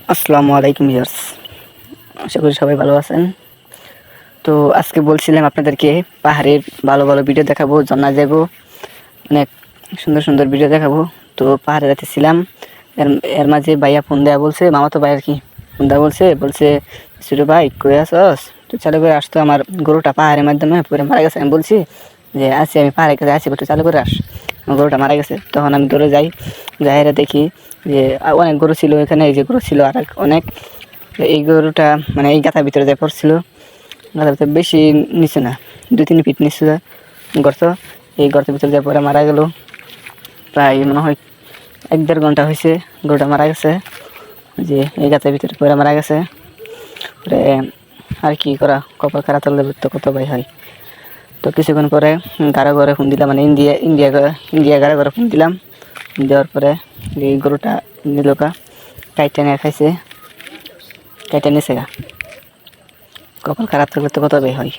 আসসালামু আলাইকুম ভিউয়ার্স, আশা করি সবাই ভালো আছেন। তো আজকে বলছিলাম আপনাদেরকে পাহাড়ের ভালো ভালো ভিডিও দেখাবো, ঝর্ণা যাবো, অনেক সুন্দর সুন্দর ভিডিও দেখাবো। তো পাহাড়ে যাচ্ছিলাম, এর এর মাঝে ভাইয়া ফোন দেওয়া বলছে, মামা তো ভাই আর কি ফোন দেওয়া বলছে ছোটো ভাই কই আসস, তো চালু করে আসতো। আমার গরুটা পাহাড়ের মাধ্যমে পরে মারা গেছে। আমি বলছি যে আছি, আমি পাহাড়ের কাছে আছি, একটু চালু করে আস, আমার গরুটা মারা গেছে। তখন আমি দৌড়ে যাই, যাইরা দেখি যে অনেক গরু ছিল এখানে, এই যে গরু ছিল আর অনেক। এই গরুটা মানে এই গাথার ভিতরে যায় পড়ছিল, গাথার ভিতরে বেশি নিচে না, 2-3 ফিট নিচে গর্ত। এই গর্তের ভিতরে যায় পরে মারা গেল। প্রায় মনে হয় 1-1.5 ঘন্টা হয়েছে গরুটা মারা গেছে, যে এই গাছের ভিতরে পরে মারা গেছে। পরে আর কি করা, কপাল খারাপ থাকলে তো কত ভাই হয়। তো কিছুক্ষণ পরে গাড়ো ঘরে ফোন দিলাম, মানে ইন্ডিয়া গাড়ো ঘরে ফোন দিলাম। দেওয়ার পরে এই গরুটা নিলোকা কাইটা নিয়ে খাইছে, কাইটা নিছে গা। কপাল খারাপ থাকলে তো কত ভাই হয়।